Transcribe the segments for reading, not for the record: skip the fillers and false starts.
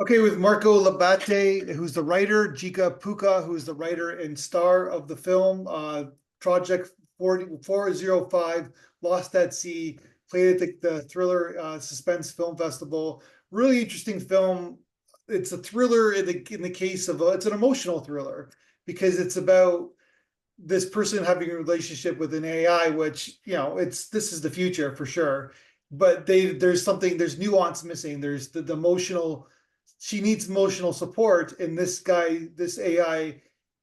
Okay, with Marco Labate, who's the writer, Gica Pucca, who's the writer and star of the film, Project 405, Lost at Sea, played at the Thriller Suspense Film Festival. Really interesting film. It's a thriller in the case of it's an emotional thriller because it's about this person having a relationship with an AI, which this is the future for sure. But there's nuance missing. There's the emotional. She needs emotional support, and this AI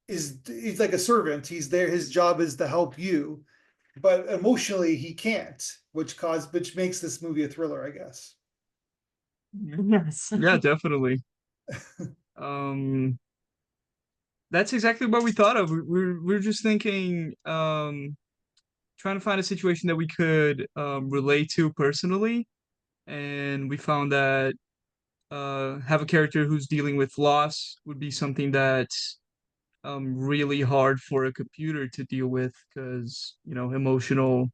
he's like a servant. He's there. His job is to help you, but emotionally he can't, which makes this movie a thriller, I guess. Yes. Yeah, definitely. Um, that's exactly what we thought of. We're just thinking, trying to find a situation that we could relate to personally, and we found that have a character who's dealing with loss would be something that's really hard for a computer to deal with because emotional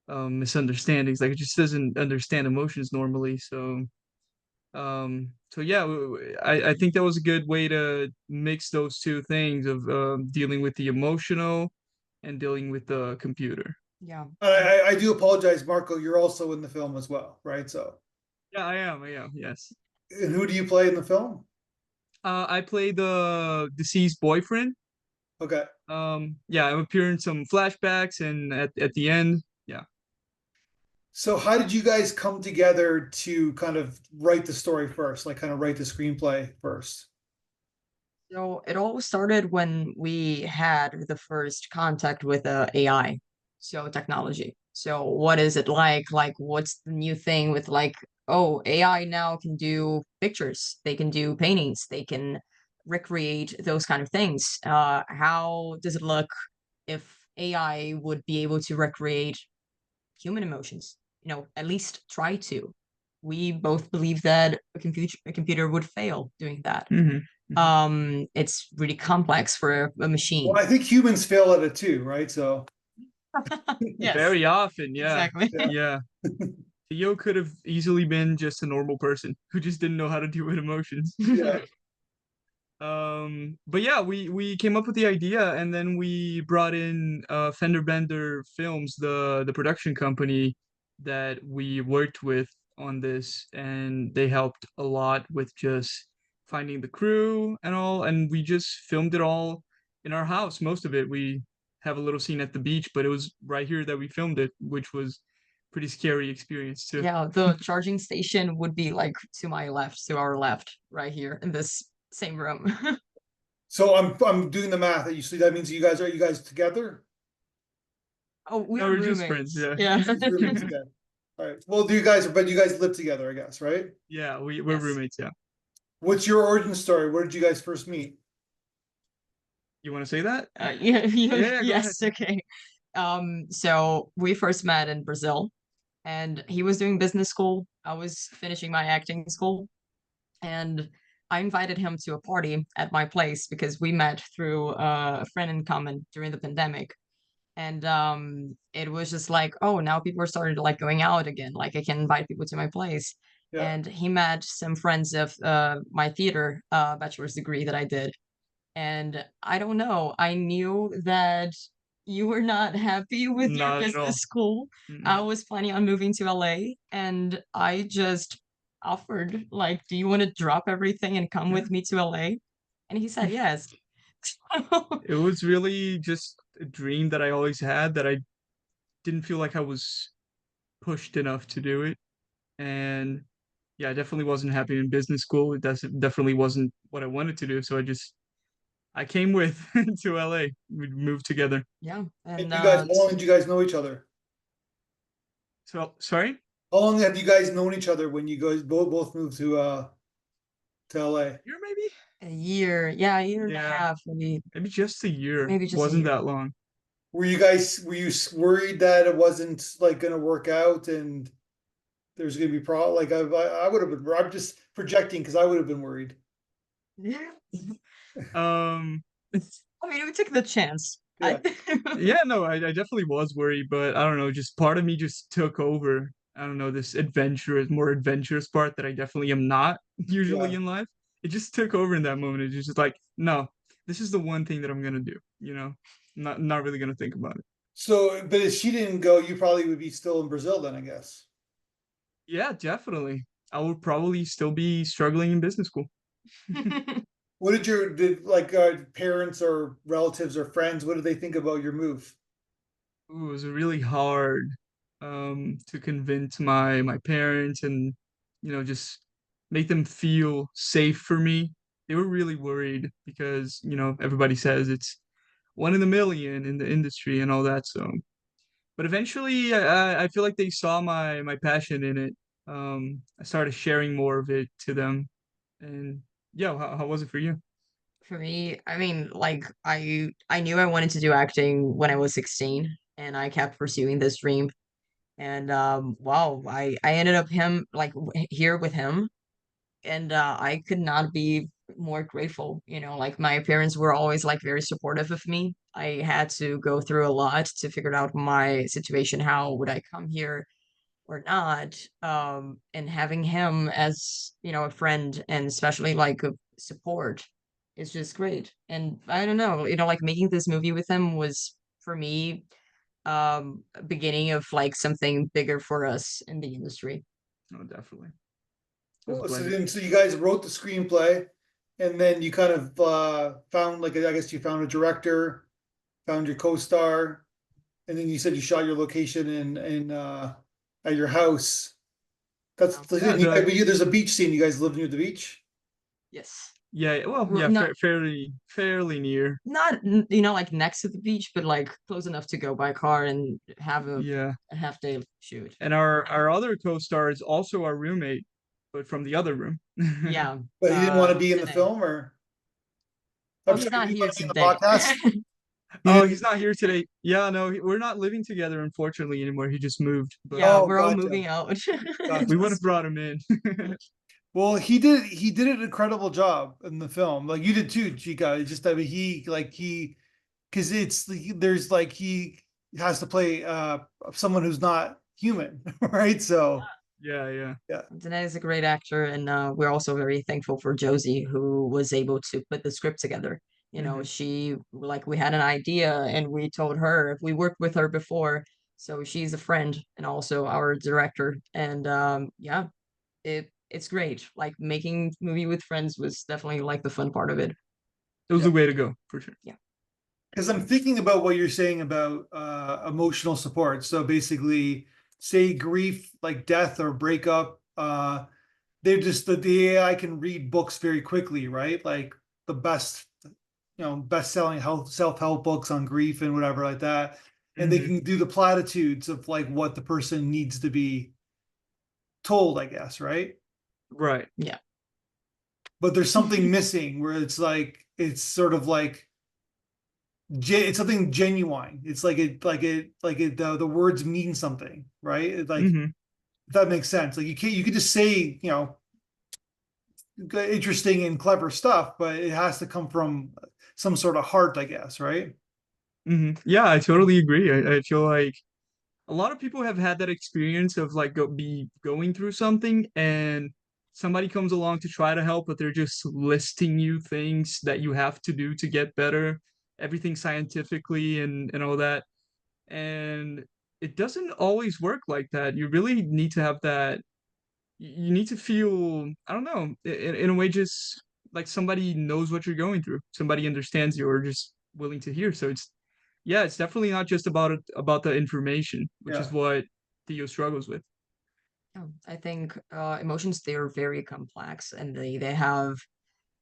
misunderstandings, like it just doesn't understand emotions normally. So yeah, I think that was a good way to mix those two things of dealing with the emotional and dealing with the computer. Yeah. I do apologize, Marco. You're also in the film as well, right? So, Yeah, I am, yes. and who do you play in the film? I play the deceased boyfriend. Okay. Yeah, I'm appearing in some flashbacks and at the end, yeah. So how did you guys come together to kind of write the story first, like kind of write the screenplay first? So it all started when we had the first contact with AI, so technology. So what is it like? Like, what's the new thing with like, oh, AI now can do pictures, they can do paintings, they can recreate those kind of things. How does it look if AI would be able to recreate human emotions? At least try to. We both believe that a computer would fail doing that. Hmm. Hmm. It's really complex for a Well, machine. I think humans fail at it too, right? So Yes, Very often, yeah. exactly. yeah, Yeah. Theo could have easily been just a normal person who just didn't know how to deal with emotions. yeah, But yeah, we came up with the idea and then we brought in Fender Bender Films, the production company that we worked with on this, and they helped a lot with just finding the crew and all, and we just filmed it all in our house. Most of it, we have a little scene at the beach, but it was right here that we filmed it, which was pretty scary experience too. Yeah, the charging station would be like to my left, to our left, right here in this same room. so I'm doing the math. You see, that means you guys together? Oh, we No, are we're just friends, roommates. yeah. Yeah. Just roommates again. All right. Well, but you guys live together, I guess, right? Yeah, we're Yes. roommates, yeah. What's your origin story? Where did you guys first meet? You want to say that? Yeah, Yeah, go ahead. yes, okay. So we first met in Brazil, and he was doing business school. I was finishing my acting school, and I invited him to a party at my place because we met through a friend in common during the pandemic. And it was just like, oh, now people are starting to like going out again. Like I can invite people to my place. Yeah. And he met some friends of my theater bachelor's degree that I did. And I don't know, I knew that you were not happy with your Not at all. business school. I Mm-mm. was planning on moving to LA, and I just offered, like, do you want to drop everything and come Yeah. with me to LA? And he said yes. It was really just a dream that I always had that I didn't feel like I was pushed enough to do it. And yeah, I definitely wasn't happy in business school. Definitely wasn't what I wanted to do. So I came with to LA. We moved together. Yeah, And and how long did you guys know each other? So sorry? How long have you guys known each other when you guys both moved to LA? Year maybe? a year, yeah, a year and a Yeah, half, maybe just a year. maybe just a Wasn't year. that long. Were you worried that it wasn't like gonna work out and there's gonna be like I would have been. I'm just projecting because I would have been worried. Yeah. Um, I mean, we took the chance. Yeah. yeah, no, I definitely was worried, but I don't know, just part of me just took over. I don't know, this adventurous, more adventurous part that I definitely am not. usually Yeah. in life. It just took over in that moment. It's just like, no, this is the one thing that I'm gonna do, not really gonna think about it. So, but if she didn't go, you probably would be still in Brazil then, I guess. Yeah, definitely. I would probably still be struggling in business school. What did like parents or relatives or friends, what did they think about your move? Ooh, it was really hard to convince my parents and just make them feel safe for me. They were really worried because everybody says it's one in a million in the industry and all that. So, but eventually, I feel like they saw my passion in it. I started sharing more of it to them, and yeah, how was it for you? For me, I mean, like I knew I wanted to do acting when I was 16, and I kept pursuing this dream. And wow, I ended up here with him, and I could not be more grateful. Like my parents were always like very supportive of me. I had to go through a lot to figure out my situation. How would I come here or not? And having him as a friend and especially like a support is just great. And I don't know, like making this movie with him was for me beginning of like something bigger for us in the industry. Oh, definitely. It was a So pleasure. then, so you guys wrote the screenplay, and then you kind of found like I guess you found a director, found your co-star, and then you said you shot your location in at your house. That's Yeah. Yeah, and you guys, but there's a beach scene. You guys live near the beach. Yes. yeah. Well, We're yeah, not fairly near. not like next to the beach, but like close enough to go by car and have Yeah. a half day shoot. And our other co-star is also our roommate, but from the other room. Yeah. But he didn't want to be in the Today. film, or Well, I'm he's sorry, he not didn't here want to be in the today. podcast. He Oh, didn't. he's not here today. Yeah, no, we're not living together unfortunately anymore. He just moved, but Yeah, Oh, we're all gotcha, moving out. we gotcha. would have brought him in. Well, he did an incredible job in the film. Like you did too, Chica. It's just I mean he because there's like he has to play someone who's not human, right? So Yeah, yeah. yeah, Danae is a great actor, and we're also very thankful for Josie, who was able to put the script together. Hmm. She like we had an idea, and we told her we worked with her before, so she's a friend and also our director. And yeah, it's great. Like making movie with friends was definitely like the fun part of it. It was yeah. the way to go for sure. Yeah. Because I'm thinking about what you're saying about emotional support. So basically, say grief, like death or breakup, they're just the AI can read books very quickly, right? Like the best-selling self-help books on grief and whatever like that. And they Hmm. can do the platitudes of like what the person needs to be told, I guess, right? Right. Yeah. But there's something missing where it's like it's sort of like it's something genuine. It's like the words mean something, right? Like Hmm. if that makes sense. Like you could just say, interesting and clever stuff, but it has to come from some sort of heart, I guess, right? Yeah, I totally agree. I feel like a lot of people have had that experience of like going through something and somebody comes along to try to help, but they're just listing you things that you have to do to get better, everything scientifically and all that. And it doesn't always work like that. You really need to have that. You need to feel, I don't know, in a way, just like somebody knows what you're going through, somebody understands you, or just willing to hear. So yeah, it's definitely not just about the information, which is Yeah. what Theo struggles with. I think emotions they're very complex and they have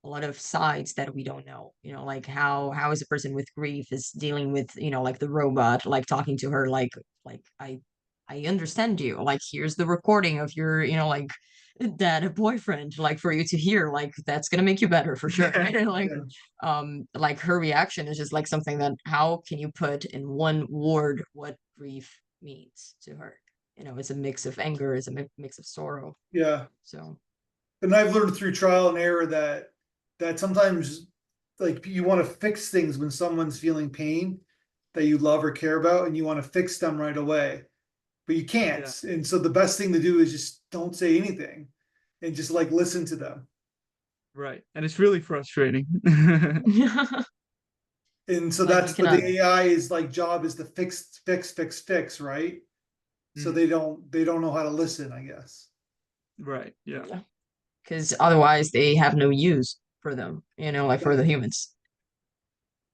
a lot of sides that we don't know. Like how is a person with grief is dealing with, like the robot, like talking to her like I understand you. Like here's the recording of your, like dead boyfriend, like for you to hear, like that's gonna make you better for sure. And Yeah. like her reaction is just like something that how can you put in one word what grief means to her? It's a mix of anger, it's a mix of sorrow. Yeah. So And I've learned through trial and error that sometimes like you want to fix things when someone's feeling pain that you love or care about, and you want to fix them right away, but you can't. Yeah. And so the best thing to do is just don't say anything and just like listen to them. Right. And it's really frustrating. And so Like, you that's but cannot. the AI is like job is to fix, right? So Mhm. they don't know how to listen, I guess. Right. Yeah. Because otherwise they have no use for them, like for Yeah. the humans.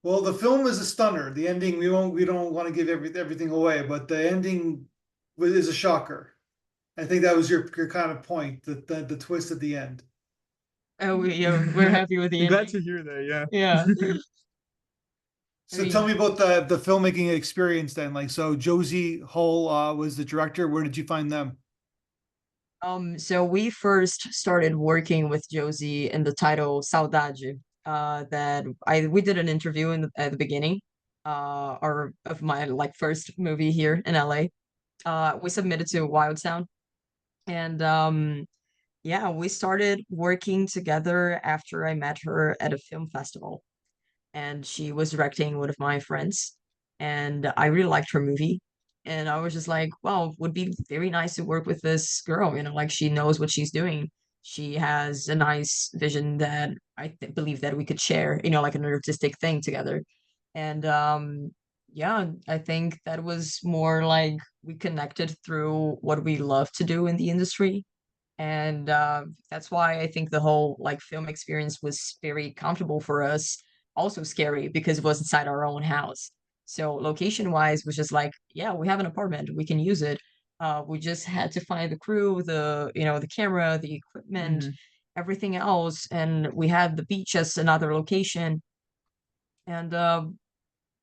Well, the film is a stunner. The ending we don't want to give everything away, but the ending is a shocker. I think that was your kind of point, the twist at the end. Oh, yeah, we're happy with the I'm glad ending. to hear that. Yeah. Yeah. I So tell mean, me about the filmmaking experience then. Like, so Josie Hull was the director. Where did you find them? so we first started working with Josie in the title Saudade. That we did an interview at the beginning, or of my like first movie here in LA. We submitted to Wild Sound, and yeah, we started working together after I met her at a film festival, and she was directing one of my friends, and I really liked her movie. And I was just like, well, would be very nice to work with this girl, like she knows what she's doing. She has a nice vision that believe that we could share, like an artistic thing together. And yeah, I think that was more like we connected through what we love to do in the industry, and that's why I think the whole like film experience was very comfortable for us. Also scary because it was inside our own house. So location wise was just like, yeah, we have an apartment, we can use it. We just had to find the crew, the camera, the equipment, Hmm. everything else, and we had the beach as another location. And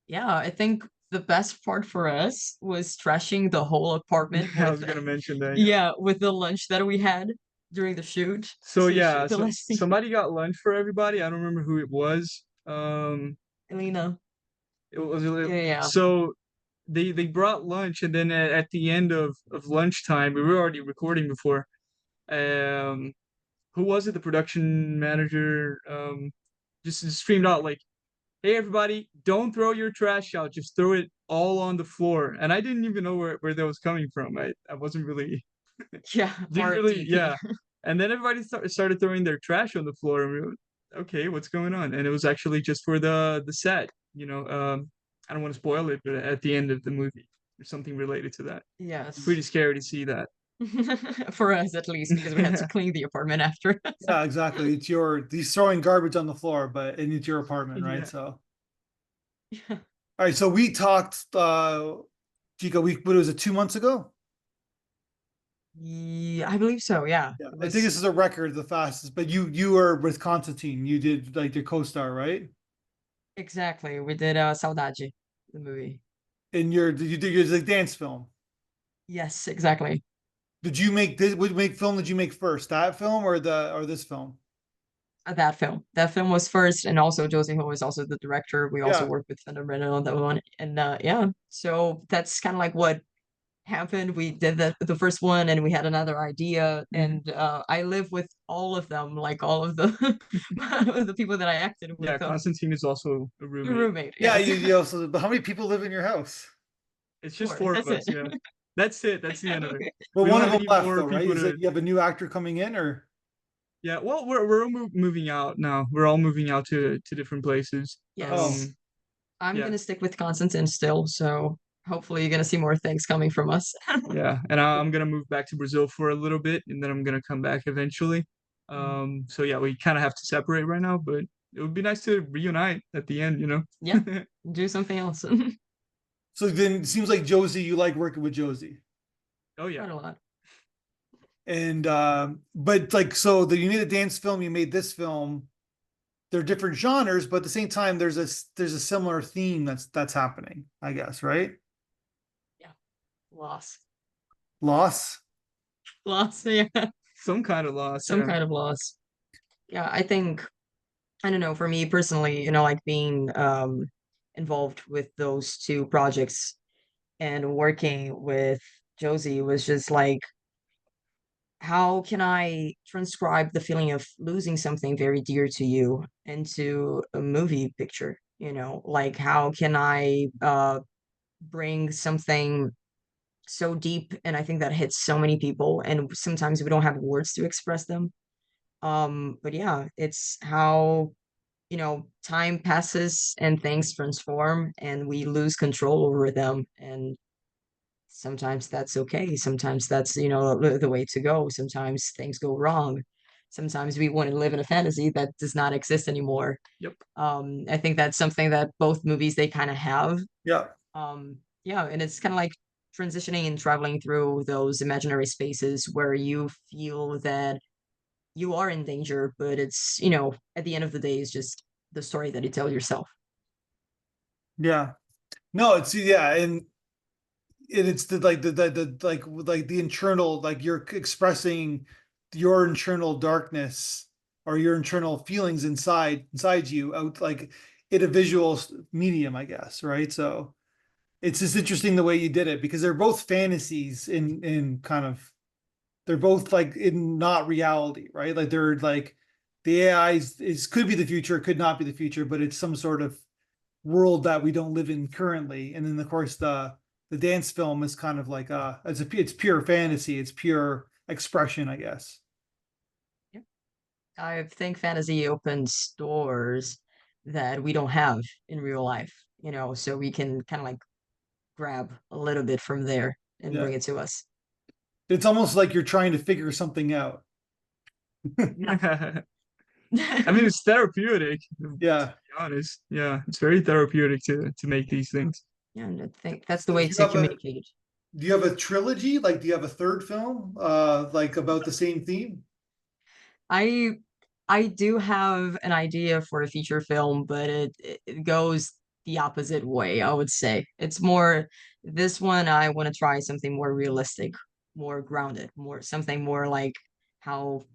yeah, I think the best part for us was trashing the whole apartment I with was gonna mention that. Yeah. yeah, with the lunch that we had during the shoot So to yeah, shoot the so last scene. somebody got lunch for everybody. I don't remember who it was. Elena. It was Yeah. so they brought lunch, and then at the end of lunchtime, we were already recording before. Um, who was it? The production manager just screamed out like, "Hey everybody, don't throw your trash out. Just throw it all on the floor." And I didn't even know where that was coming from. I wasn't really Yeah, didn't really RTP. yeah. And then everybody started throwing their trash on the floor, and we were, okay, what's going on? And it was actually just for the set. I don't want to spoil it, but at the end of the movie, there's something related to that. It's Yes. pretty scary to see that. For us at least, because we had to clean the apartment after. Yeah, exactly. He's throwing garbage on the floor, but and it's your apartment, right? Yeah. So Yeah. all right, so we talked Chico, what was it, 2 months ago? Yeah, I believe so. Yeah. Yeah, It I think was this is a record, the fastest. But you were with Constantine. You did like your co-star, right? exactly. We did Saudade, the movie. And you did your dance film. Yes, exactly. Did you make this? What make film did you make first? That film or this film? That film. That film was first, and also Josie Ho is also the director. We also Yeah. worked with Fender Brennan on that one, and yeah. So that's kind of like what happened. We did the first one, and we had another idea, Mhm. and I live with all of them, like all of the the people that I acted Yeah, with. Constantine is also a roommate. Roommate, Yeah, yes. you also. But how many people live in your house? It's just Four. four of That's it. us. Yeah, that's it. That's the end of it. Okay. Well, We don't one of have them any left more though, right? people Is to. it you have a new actor coming in or? Yeah, well, we're all moving out now. We're all moving out to different places. Oh, Yes. I'm Yeah, gonna stick with Constantine still, so hopefully you're gonna see more things coming from us. yeah, and I'm gonna move back to Brazil for a little bit, and then I'm gonna come back eventually. So yeah, we kind of have to separate right now, but it would be nice to reunite at the end, you know? Yeah, do something else. so then it seems like Josie, you like working with Josie. Oh yeah. Quite a lot. And but like so you made a dance film, you made this film. They're different genres, but at the same time, there's a similar theme that's happening, I guess, right? Yeah. Loss. Loss. Loss, yeah. Some kind of loss, Some yeah. kind of loss. Yeah, I think I don't know, for me personally, like being involved with those two projects and working with Josie was just like, how can I transcribe the feeling of losing something very dear to you into a movie picture? Like how can I bring something so deep, and I think that hits so many people, and sometimes we don't have words to express them. But yeah, it's how, time passes and things transform and we lose control over them. And sometimes that's okay. Sometimes that's, the way to go. Sometimes things go wrong. Sometimes we want to live in a fantasy that does not exist anymore. Yep. I think that's something that both movies they kind of have. Yeah. Yeah, and it's kind of like transitioning and traveling through those imaginary spaces where you feel that you are in danger, but it's, at the end of the day, it's just the story that you tell yourself. Yeah. No, it's yeah, and it's like the internal, like you're expressing your internal darkness or your internal feelings inside you out like in a visual medium, I guess, right? So it's just interesting the way you did it because they're both fantasies in kind of they're both like in not reality, right? Like they're like the AI is could be the future, could not be the future, but it's some sort of world that we don't live in currently. And then of course the dance film is kind of like it's pure fantasy, it's pure expression, I guess. Yeah. I think fantasy opens doors that we don't have in real life, so we can kind of like grab a little bit from there and Yeah. bring it to us. It's almost like you're trying to figure something out. I mean, it's therapeutic, to Yeah. be honest. Yeah, it's very therapeutic to make these things. Yeah, and I think that's the So way to communicate. do you have a trilogy? Like, do you have a third film, like about the same theme? I I do have an idea for a feature film, but it goes the opposite way, I would say. It's more this one I want to try something more realistic, more grounded, more something more like how,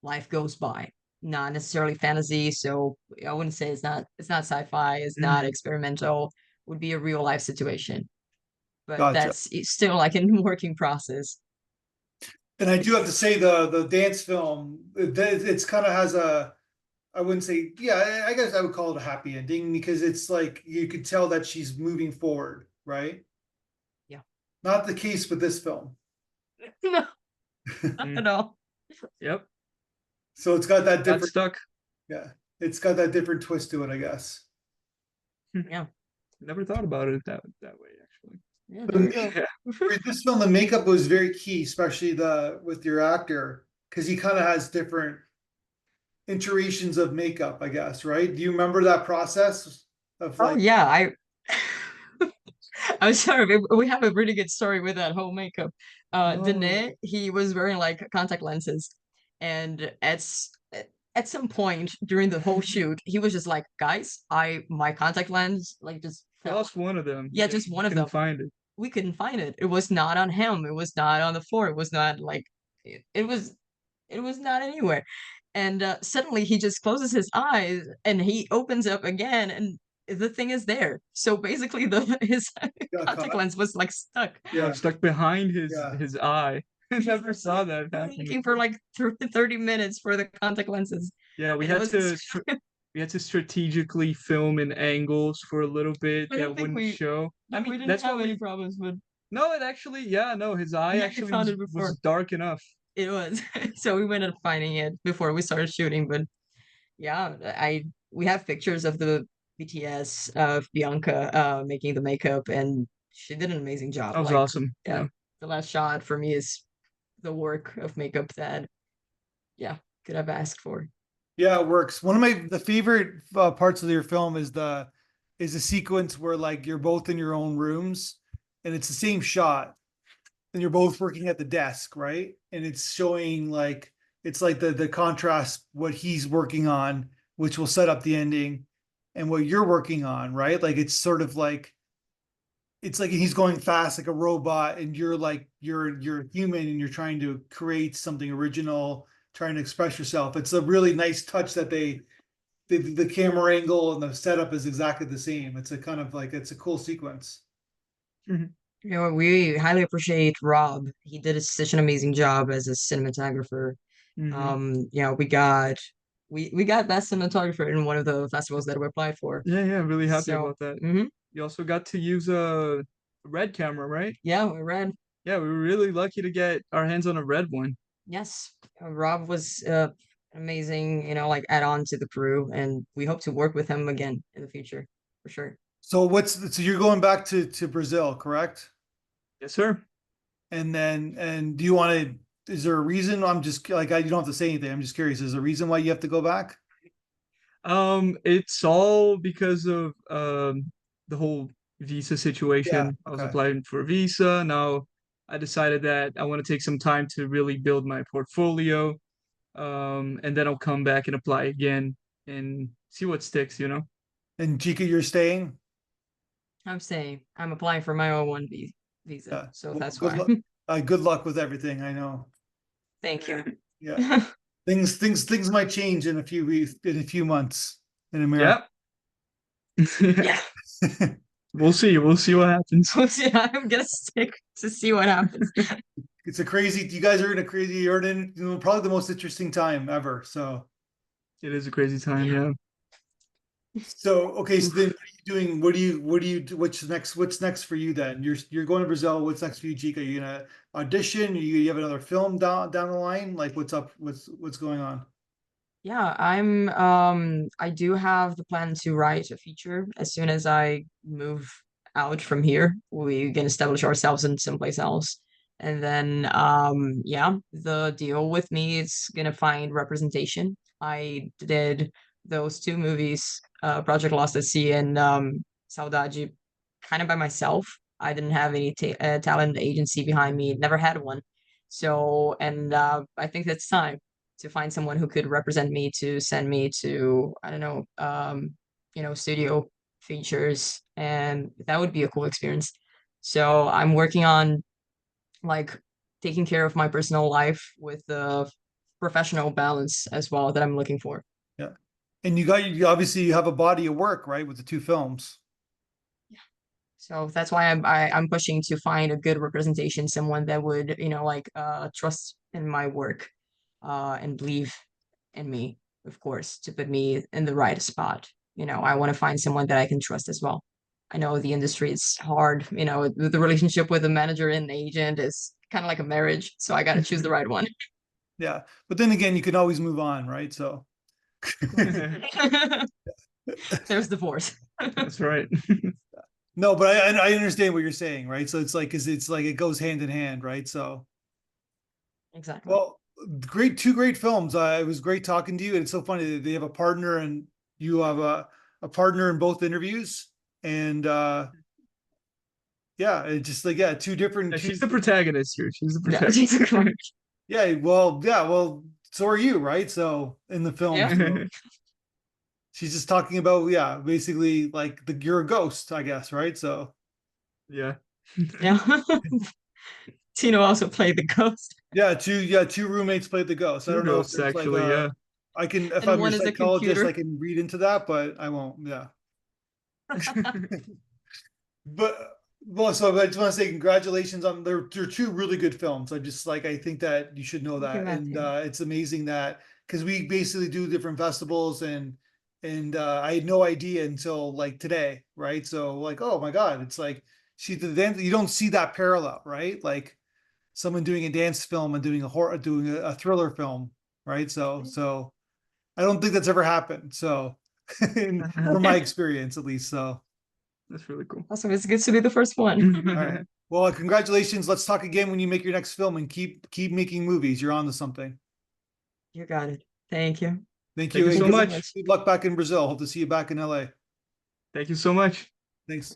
life goes by. Not necessarily fantasy, so I wouldn't say it's not sci-fi, it's not Mhm. experimental, would be a real life situation. But Gotcha. that's it's still like in working process. And I do have to say the dance film, it's kind of has a I wouldn't say, yeah, I guess I would call it a happy ending because it's like you could tell that she's moving forward, right? Yeah. Not the case with this film. No, not Mm. at all. Yep, So it's got that got different, stuck. yeah, it's got that different twist to it, I guess. Yeah. Never thought about it that way, actually. Yeah, But there you go. Yeah. for this film, the makeup was very key, especially the with your actor, because he kind of has different iterations of makeup, I guess, right? Do you remember that process of Oh like, yeah, I I'm sorry, we have a really good story with that whole makeup. oh, Danae, he was wearing like contact lenses, and at some point during the whole shoot, he was just like, "Guys, my contact lens like just We fell." lost one of them. Yeah, Yeah, just we one of them. couldn't find it. We couldn't find it. It was not on him. It was not on the floor. It was not like it was not anywhere. And suddenly he just closes his eyes and he opens up again and the thing is there. So basically the his got contact caught. lens was like stuck. Yeah, Yeah, stuck behind yeah. his eye. I never saw that We were happening. looking for like 30 minutes for the contact lenses. Yeah, And it was we had to strategically film in angles for a little bit I don't that think wouldn't we show. I we mean, didn't that's have what any we problems, but no, it actually, yeah, no, his eye yeah, I actually found it was before. dark enough. It was. So we ended up finding it before we started shooting, but yeah, I we have pictures of the BTS of Bianca making the makeup and she did an amazing job. That was Like, awesome. yeah, Yeah. the last shot for me is the work of makeup that yeah, could have asked for. Yeah, it works. One of my the favorite parts of your film is the sequence where like you're both in your own rooms and it's the same shot and you're both working at the desk, right? And it's showing like it's like the contrast what he's working on, which will set up the ending, and what you're working on, right? Like it's like he's going fast like a robot, and you're like you're human and you're trying to create something original, trying to express yourself. It's a really nice touch that the camera angle and the setup is exactly the same. It's a kind of like it's a cool sequence. Mhm. We highly appreciate Rob. He did such an amazing job as a cinematographer. Mhm. We got best cinematographer in one of the festivals that we applied for. Yeah, yeah, really happy So, about that. mhm. You also got to use a red camera, right? Yeah, we ran. Yeah, we were really lucky to get our hands on a red one. Yes, Rob was amazing, like add on to the crew, and we hope to work with him again in the future for sure. So you're going back to Brazil, correct? Yes, sir. And do you want to, is there a reason? I'm just like, you don't have to say anything. I'm just curious. Is there a reason why you have to go back? It's all because of the whole visa Yeah. situation. I was Okay. applying for a visa. Now I decided that I want to take some time to really build my portfolio. And then I'll come back and apply again and see what sticks, you know? And Chica, you're staying? I'm saying I'm applying for my own visa, Yeah. so Well, that's good why. luck. Good luck with everything. I know. Thank you. Yeah. Things might change in a few weeks, in a few months in America. Yeah. Yeah. We'll see. We'll see what happens. I'm gonna stick to see what happens. It's a crazy, you guys are in a crazy, you're in, probably the most interesting time ever. So, It is a crazy time, Yeah. yeah. okay. So then Oof. what do you, what's next for you then? You're going to Brazil. What's next for you, Chica? You gonna audition? You have another film down the line? Like what's up? What's going on? Yeah, I do have the plan to write a feature as soon as I move out from here. We can establish ourselves in someplace else. And then yeah, the deal with me is gonna find representation. I did those two movies, Project Lost at Sea and Saudade, kind of by myself. I didn't have any ta talent agency behind me, never had one. So, and I think that's time to find someone who could represent me to send me to, I don't know, studio features, and that would be a cool experience. So I'm working on like taking care of my personal life with the professional balance as well that I'm looking for. Yeah. And you obviously you have a body of work, right, with the two films. So that's why I'm pushing to find a good representation, someone that would, trust in my work, and believe in me, of course, to put me in the right spot. I want to find someone that I can trust as well. I know the industry is hard, the relationship with a manager and agent is kind of like a marriage, so I got to choose the right one. Yeah. But then again, you can always move on, right? So There's divorce. That's right. no, but I understand what you're saying, right? So it's like, cause it's like it goes hand in hand, right? So Exactly. well, two great films. It was great talking to you. And it's so funny that they have a partner and you have a partner in both interviews. And yeah, it's just like, yeah, Yeah, she's the protagonist here. She's the Yeah, protagonist. yeah, well, so are you, right? So in the film, Yeah. so she's just talking about, yeah, basically like you're a ghost, I guess, right? So Yeah. Yeah. Tino also played the ghost, two roommates played the ghost. I Two don't know if ghosts, there's like actually, yeah. I can, if and I'm your one is a psychologist, computer. I can read into that, but I won't. Yeah. But well, so I just want to say congratulations on they're two really good films. I think that you should know Thank you, that, and Matthew. it's amazing that because we basically do different festivals and I had no idea until like today, right? So like, oh my God, it's like she the dance you don't see that parallel, right? Like someone doing a dance film and doing a thriller film, right? So I don't think that's ever happened. So from my experience at least, so. That's really cool. Awesome. It's good to be the first one. All right. Well, congratulations. Let's talk again when you make your next film and keep making movies. You're on to something. You got it. Thank you. Thank Thank you. you Thank so you so And much. much. good luck back in Brazil. Hope to see you back in LA. Thank you so much. Thanks.